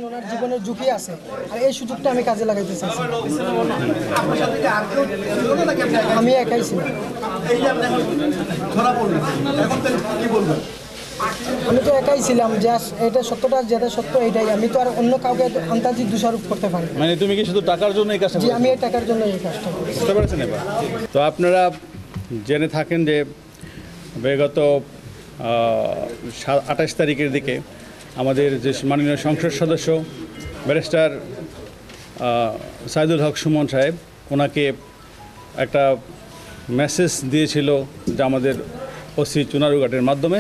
ওনার জীবনের ঝুঁকি আছে, আর এই সুযোগটা আমি কাজে লাগাইতে চাইছি। আমি একাই ছিলাম। আমি তো একাই ছিলাম, জাস্ট এটা সত্যটা যেটা সত্য এটাই। আমি তো আর অন্য কাউকে আন্তর্জাতিক দোষারোপ করতে পারি। মানে তুমি কি শুধু টাকার জন্য এই কাজটা? জি, আমি এই টাকার জন্য এই কাজটা করি। বুঝতে পারছেন এবার? তো আপনারা জেনে থাকেন যে বিগত 28 তারিখের দিকে আমাদের যে মাননীয় সংসদ সদস্য ব্যারিস্টার সাইদুল হক সুমন সাহেব, ওনাকে একটা মেসেজ দিয়েছিল যে আমাদের ওসি চুনারুঘাটের মাধ্যমে,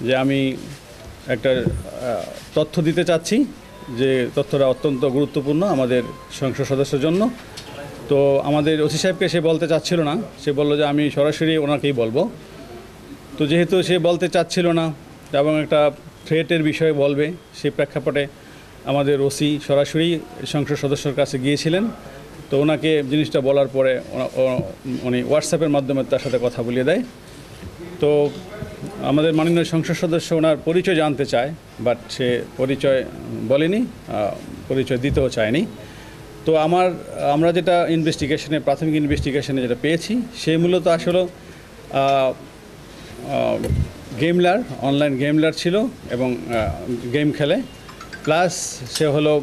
যে আমি একটা তথ্য দিতে চাচ্ছি, যে তথ্যটা অত্যন্ত গুরুত্বপূর্ণ আমাদের সংসদ সদস্যের জন্য। তো আমাদের ওসি সাহেবকে সে বলতে চাচ্ছিল না, সে বলল যে আমি সরাসরি ওনাকেই বলবো। তো যেহেতু সে বলতে চাচ্ছিল না এবং একটা থ্রেটের বিষয়ে বলবে, সেই প্রেক্ষাপটে আমাদের ওসি সরাসরি সংসদ সদস্যর কাছে গিয়েছিলেন। তো ওনাকে জিনিসটা বলার পরে উনি হোয়াটসঅ্যাপের মাধ্যমে তার সাথে কথা বলিয়ে দেয়। তো আমাদের মাননীয় সংসদ সদস্য ওনার পরিচয় জানতে চায়, বাট সে পরিচয় বলেনি, পরিচয় দিতেও চায়নি। তো আমরা যেটা ইনভেস্টিগেশনে, প্রাথমিক ইনভেস্টিগেশনে যেটা পেয়েছি, সে মূলত আসলে গেমলার, অনলাইন গেমলার ছিল এবং গেম খেলে, প্লাস সে হলো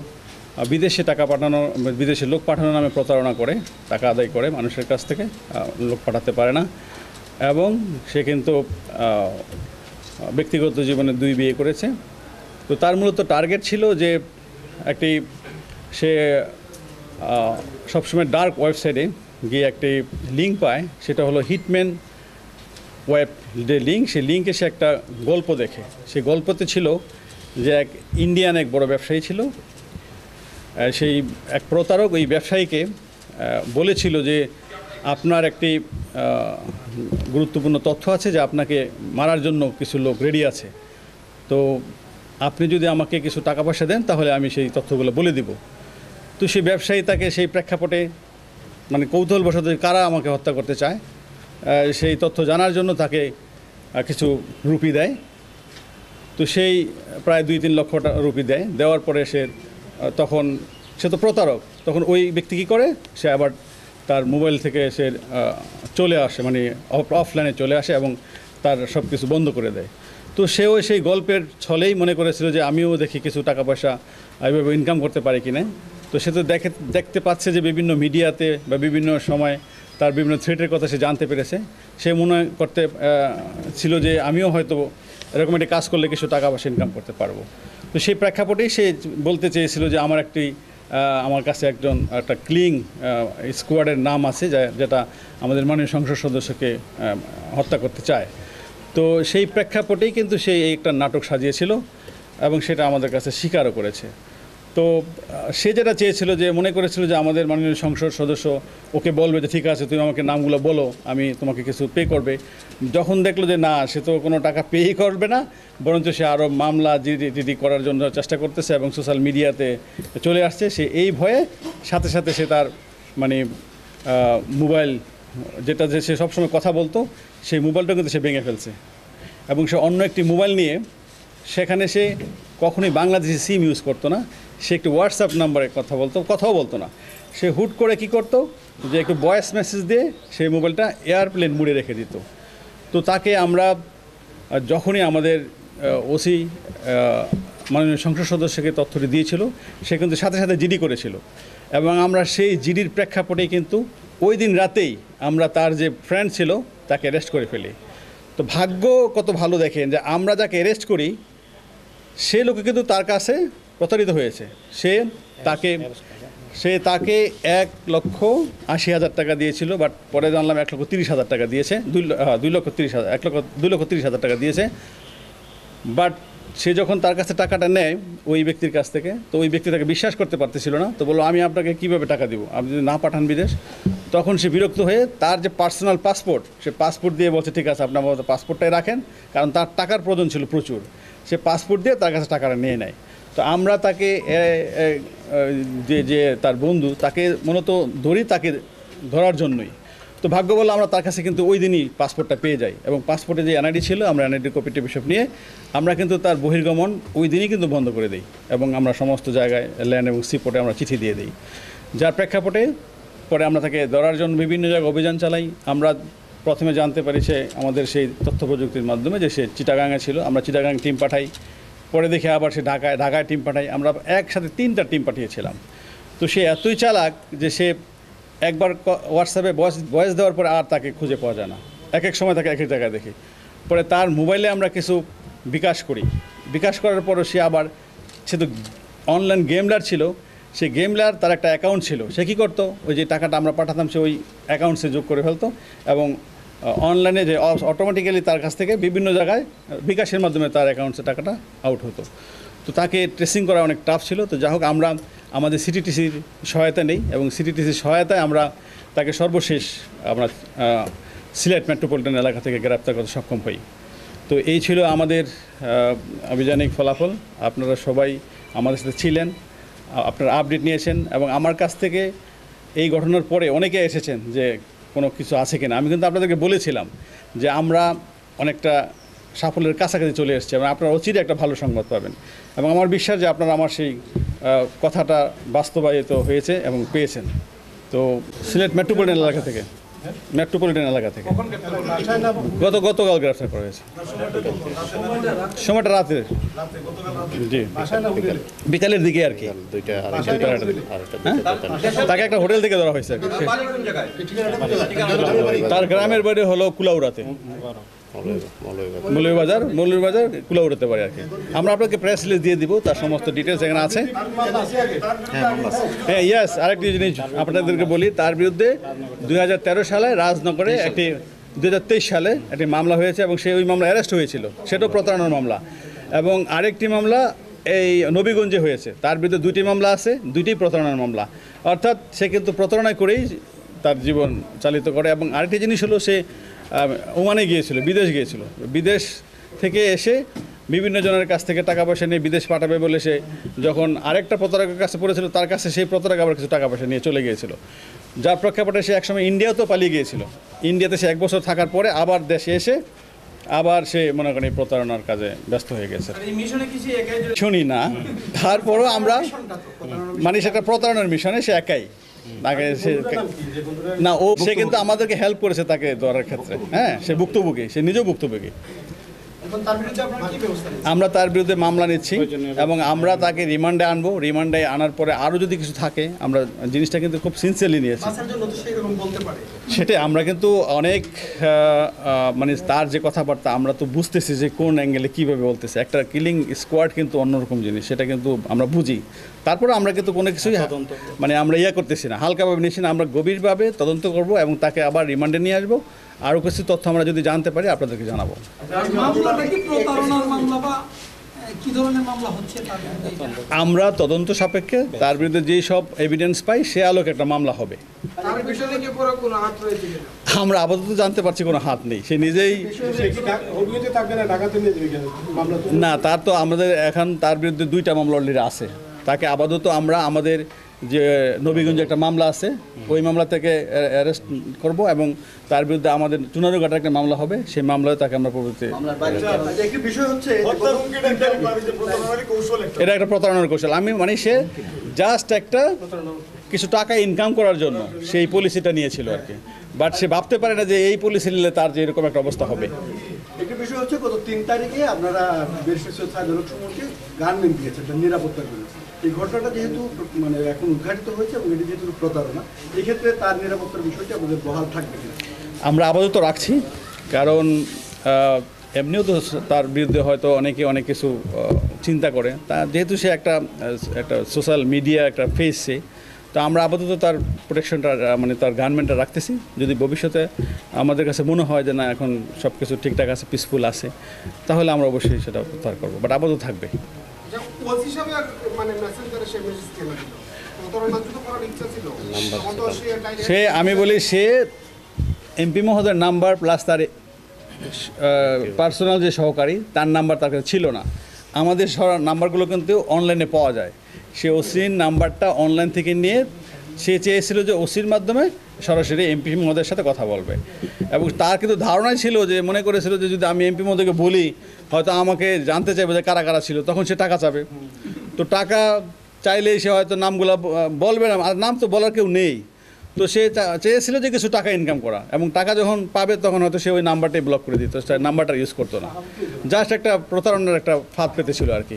বিদেশে টাকা পাঠানো, বিদেশে লোক পাঠানো নামে প্রতারণা করে, টাকা আদায় করে মানুষের কাছ থেকে, লোক পাঠাতে পারে না। এবং সে কিন্তু ব্যক্তিগত জীবনে 2 বিয়ে করেছে। তো তার মূলত টার্গেট ছিল যে সে সবসময় ডার্ক ওয়েবসাইটে গিয়ে একটি লিঙ্ক পায়, সেটা হলো হিটম্যান ওয়েব যে লিঙ্ক, সেই লিঙ্কে সে একটা গল্প দেখে। সেই গল্পতে ছিল যে এক ইন্ডিয়ান এক বড় ব্যবসায়ী ছিল, সেই এক প্রতারক ওই ব্যবসায়ীকে বলেছিল যে আপনার একটি গুরুত্বপূর্ণ তথ্য আছে, যে আপনাকে মারার জন্য কিছু লোক রেডি আছে, তো আপনি যদি আমাকে কিছু টাকা পয়সা দেন তাহলে আমি সেই তথ্যগুলো বলে দিব। তো সেই ব্যবসায়ী তাকে সেই প্রেক্ষাপটে, মানে কৌতূহলবশত কারা আমাকে হত্যা করতে চায়, সেই তথ্য জানার জন্য তাকে কিছু রুপি দেয়। তো সেই প্রায় 2-3 লক্ষ রুপি দেয়। দেওয়ার পরে তখন সে তো প্রতারক, তখন ওই ব্যক্তি কী করে, সে আবার তার মোবাইল থেকে সে চলে আসে, মানে অফলাইনে চলে আসে এবং তার সব কিছু বন্ধ করে দেয়। তো সেও সেই গল্পের ছলেই মনে করেছিল যে আমিও দেখি কিছু টাকা পয়সা এইভাবে ইনকাম করতে পারি কিনা। তো সে তো দেখতে পাচ্ছে যে বিভিন্ন মিডিয়াতে বা বিভিন্ন সময় তার বিভিন্ন থ্রেটের কথা সে জানতে পেরেছে। সে মনে করতে ছিল যে আমিও হয়তো এরকম একটি কাজ করলে কিছু টাকা পয়সা ইনকাম করতে পারবো। তো সেই প্রেক্ষাপটেই সে বলতে চেয়েছিল যে আমার কাছে একটা ক্লিং স্কোয়াডের নাম আছে, যেটা আমাদের মাননীয় সংসদ সদস্যকে হত্যা করতে চায়। তো সেই প্রেক্ষাপটেই কিন্তু সে একটা নাটক সাজিয়েছিল এবং সেটা আমাদের কাছে স্বীকারও করেছে। তো সে যেটা চেয়েছিল, যে মনে করেছিল যে আমাদের মাননীয় সংসদ সদস্য ওকে বলবে যে ঠিক আছে তুমি আমাকে নামগুলো বলো, আমি তোমাকে কিছু পে করবে। যখন দেখলো যে না, সে তো কোনো টাকা পেই করবে না, বরঞ্চ সে আরও মামলা জিডি করার জন্য চেষ্টা করতেছে এবং সোশ্যাল মিডিয়াতে চলে আসছে, সে এই ভয়ে সাথে সাথে সে তার মোবাইল, যেটা যে সে সবসময় কথা বলতো, সেই মোবাইলটা কিন্তু সে ভেঙে ফেলছে এবং সে অন্য একটি মোবাইল নিয়ে, সেখানে সে কখনোই বাংলাদেশি সিম ইউজ করতো না, সে একটি হোয়াটসঅ্যাপ নাম্বারে কথাও বলতো না। সে হুট করে কি করতো, যে একটু ভয়েস মেসেজ দিয়ে সেই মোবাইলটা এয়ারপ্লেন মুডে রেখে দিত। তো তাকে আমরা যখনই আমাদের ওসি মাননীয় সংসদ সদস্যকে তথ্যটি দিয়েছিল, সে কিন্তু সাথে সাথে জিডি করেছিল এবং আমরা সেই জিডির প্রেক্ষাপটেই কিন্তু ওই দিন রাতেই আমরা তার যে ফ্রেন্ড ছিল তাকে অ্যারেস্ট করে ফেলি। তো ভাগ্য কত ভালো দেখেন, যে আমরা যাকে অ্যারেস্ট করি সে লোকে কিন্তু তার কাছে প্রতারিত হয়েছে। সে তাকে 1,80,000 টাকা দিয়েছিল, বাট পরে জানলাম 1,30,000 টাকা দিয়েছে, 2,30,000 টাকা দিয়েছে। বাট সে যখন তার কাছে টাকাটা নেয় ওই ব্যক্তির কাছ থেকে, তো ওই ব্যক্তি তাকে বিশ্বাস করতে পারতেছিল না। তো বললো আমি আপনাকে কীভাবে টাকা দিব, আপনি যদি না পাঠান বিদেশ। তখন সে বিরক্ত হয়ে তার যে পার্সোনাল পাসপোর্ট, সে পাসপোর্ট দিয়ে বলছে ঠিক আছে আপনার পাসপোর্টটাই রাখেন, কারণ তার টাকার প্রয়োজন ছিল প্রচুর। সে পাসপোর্ট দিয়ে তার কাছে টাকাটা নিয়ে নেয়। তো আমরা তাকে যে তার বন্ধু, তাকে মূলত ধরি তাকে ধরার জন্যই। তো ভাগ্য বলে আমরা তার কাছে কিন্তু ওই দিনই পাসপোর্টটা পেয়ে যাই, এবং পাসপোর্টে যে এনআইডি ছিল আমরা এনআইডি কপি টপি সব নিয়ে আমরা কিন্তু তার বহির্গমন ওই দিনই কিন্তু বন্ধ করে দিই, এবং আমরা সমস্ত জায়গায় ল্যান্ড এবং সিপোর্টে আমরা চিঠি দিয়ে দিই। যার প্রেক্ষাপটে পরে আমরা তাকে ধরার জন্য বিভিন্ন জায়গায় অভিযান চালাই। আমরা প্রথমে জানতে পারি সে আমাদের সেই তথ্য প্রযুক্তির মাধ্যমে যে সে চিটাগাঙে ছিল, আমরা চিটাগাং টিম পাঠাই। পরে দেখে আবার সে ঢাকায় টিম পাঠাই। আমরা একসাথে 3টা টিম পাঠিয়েছিলাম। তো সে এতই চালাক যে সে একবার হোয়াটসঅ্যাপে ভয়েস দেওয়ার পরে আর তাকে খুঁজে পাওয়া যায় না, এক সময় তাকে এক জায়গায় দেখি। পরে তার মোবাইলে আমরা কিছু বিকাশ করার পরও সে তো অনলাইন গেমলার ছিল, সে গেমলার তার একটা অ্যাকাউন্ট ছিল। সে কী করতো, ওই যে টাকাটা আমরা পাঠাতাম সে ওই অ্যাকাউন্টসে যোগ করে ফেলতো, এবং অনলাইনে যে অটোমেটিক্যালি তার কাছ থেকে বিভিন্ন জায়গায় বিকাশের মাধ্যমে তার অ্যাকাউন্টসে টাকাটা আউট হতো। তো তাকে ট্রেসিং করা অনেক টাফ ছিল। তো যাই হোক, আমরা আমাদের সিটিটিসির সহায়তা নেই, এবং সিটিটিসির সহায়তায় আমরা তাকে সর্বশেষ আমরা সিলেট মেট্রোপলিটন এলাকা থেকে গ্রেপ্তার করতে সক্ষম হই। তো এই ছিল আমাদের আভিযানিক ফলাফল। আপনারা সবাই আমাদের সাথে ছিলেন, আপনারা আপডেট নিয়েছেন, এবং আমার কাছ থেকে এই ঘটনার পরে অনেকে এসেছেন যে কোনো কিছু আছে কিনা। আমি কিন্তু আপনাদেরকে বলেছিলাম যে আমরা অনেকটা সাফল্যের কাছাকাছি চলে এসেছি, এবং আপনারা অচিরে একটা ভালো সংবাদ পাবেন, এবং আমার বিশ্বাস যে আপনারা আমার সেই কথাটা বাস্তবায়িত হয়েছে এবং পেয়েছেন। তো সিলেট মেট্রোপলিটন এলাকা থেকে গতকাল গ্রেফতার করা হয়েছে। সময়টা রাতে, জি বিকালের দিকে আর কি, তাকে একটা হোটেল থেকে ধরা হয়েছে। তার গ্রামের বাড়ি হলো কুলাউড়াতে, মৌলভীবাজার কুলাউড়াতে পারে আর কি। আমরা আপনাকে প্রেস রিলিজ দিয়ে দিব, তার সমস্ত ডিটেলস এখানে আছে। হ্যাঁ ইয়েস, আরেকটি জিনিস আপনাদেরকে বলি, তার বিরুদ্ধে 2013 সালে রাজনগরে 2023 সালে একটি মামলা হয়েছে, এবং সে ওই মামলা অ্যারেস্ট হয়েছিল, সেটাও প্রতারণার মামলা। এবং আরেকটি মামলা এই নবীগঞ্জে হয়েছে, তার বিরুদ্ধে 2টি মামলা আছে, 2টিই প্রতারণার মামলা। অর্থাৎ সে কিন্তু প্রতারণা করেই তার জীবন চালিত করে। এবং আরেকটি জিনিস হলো, সে ওমানে গিয়েছিল, বিদেশ থেকে এসে বিভিন্ন জনের কাছ থেকে টাকা পয়সা নিয়ে বিদেশ পাঠাবে বলে সে যখন আরেকটা প্রতারকের কাছে পড়েছিল, তার কাছে সেই প্রতারক আবার কিছু টাকা পয়সা নিয়ে চলে গিয়েছিল। যার প্রেক্ষাপটে সে একসময় ইন্ডিয়াতেও পালিয়ে গিয়েছিল। ইন্ডিয়াতে সে 1 বছর থাকার পরে আবার দেশে এসে আবার সে মনে করেন এই প্রতারণার কাজে ব্যস্ত হয়ে গেছে। শুনি না, তারপরও আমরা মানে সেটা প্রতারণার মিশনে সে একাই তাকে না, সে কিন্তু আমাদেরকে হেল্প করেছে তাকে ধরার ক্ষেত্রে। হ্যাঁ, সে ভুক্তভোগী, সে নিজেও ভুক্তভোগী। আমরা তার বিরুদ্ধে মামলা নিচ্ছি, এবং আমরা তাকে রিমান্ডে আনবো। রিমান্ডে আনার পরে আরও যদি কিছু থাকে, আমরা জিনিসটা কিন্তু খুব সিনসিয়ারলি নিয়েছি। সেটাই আমরা কিন্তু অনেক মানে তার যে কথাবার্তা আমরা তো বুঝতেছি যে কোন অ্যাঙ্গেলে কীভাবে বলতেছে। একটা কিলিং স্কোয়াড কিন্তু অন্যরকম জিনিস, সেটা কিন্তু আমরা বুঝি। তারপরে আমরা কিন্তু কোনো কিছুই মানে আমরা করতেছি না, হালকাভাবে নিচ্ছি না। আমরা গভীরভাবে তদন্ত করব, এবং তাকে আবার রিমান্ডে নিয়ে আসবো। আরও কিছু তথ্য আমরা যদি জানতে পারি আপনাদেরকে জানাবো। আমরা তদন্ত সাপেক্ষে তার বিরুদ্ধে যেই সব এভিডেন্স পাই সে আলোকে একটা মামলা হবে। আমরা আপাতত জানতে পারছি কোনো হাত নেই, সে নিজেই না। তার তো আমাদের এখন তার বিরুদ্ধে 2টা মামলা অলরেডি আছে। তাকে আপাতত আমরা আমাদের যে নবীগঞ্জে একটা মামলা আছে, ওই মামলা থেকে অ্যারেস্ট করব, এবং তার বিরুদ্ধে আমাদের চুনারুঘাটে একটা মামলা হবে, সেই মামলায় তাকে আমরা প্রভৃতি। এটা একটা প্রতারণার কৌশল। আমি মানে সে জাস্ট একটা কিছু টাকা ইনকাম করার জন্য সেই পলিসিটা নিয়েছিল আর কি, বাট সে ভাবতে পারে না যে এই পলিসি নিলে তার যে এরকম একটা অবস্থা হবে। একটা বিষয় হচ্ছে, গত 3 তারিখে আপনারা গার্মেন্ট দিয়েছেন নিরাপত্তার জন্য। এই ঘটনাটা যেহেতু মানে এখন উদ্ঘাটিত হয়েছে, এবং এটি যেহেতু প্রতারণা, এই ক্ষেত্রে তার নিরাপত্তার বিষয়টি আমাদের বহাল থাকবে কিনা আমরা আপাতত রাখছি। কারণ এমনিও তো তার বিরুদ্ধে হয়তো অনেকে অনেক কিছু চিন্তা করে, তা যেহেতু সে একটা সোশ্যাল মিডিয়া একটা ফেস, সে তো আমরা আপাতত তার প্রোটেকশনটা মানে তার গার্মেন্টটা রাখতেছি। যদি ভবিষ্যতে আমাদের কাছে মনে হয় যে না এখন সব কিছু ঠিকঠাক আছে, পিসফুল আছে, তাহলে আমরা অবশ্যই সেটা প্রত্যাহার করবো, বাট আপাতত থাকবে। সে আমি বলি সে এমপি মহোদয়ের নাম্বার প্লাস তার পার্সোনাল যে সহকারী তার নাম্বার তার কাছে ছিল না। আমাদের নাম্বারগুলো কিন্তু অনলাইনে পাওয়া যায়। সে ওসির নাম্বারটা অনলাইন থেকে নিয়ে সে চেয়েছিল যে ওসির মাধ্যমে সরাসরি এমপি মহোদয়ের সাথে কথা বলবে, এবং তার কিন্তু ধারণাই ছিল যে, মনে করেছিল যে যদি আমি এমপি মহোদয়কে বলি হয়তো আমাকে জানতে চাইবে যে কারা কারা ছিল, তখন সে টাকা চাবে। তো টাকা চাইলেই সে হয়তো নামগুলো বলবে না, আর নাম তো বলার কেউ নেই। তো সে চেয়েছিল যে কিছু টাকা ইনকাম করা, এবং টাকা যখন পাবে তখন হয়তো সে ওই নাম্বারটাই ব্লক করে দিত, নাম্বারটা ইউজ করতো না, জাস্ট একটা প্রতারণার একটা ফাঁদ পেতেছিল আর কি।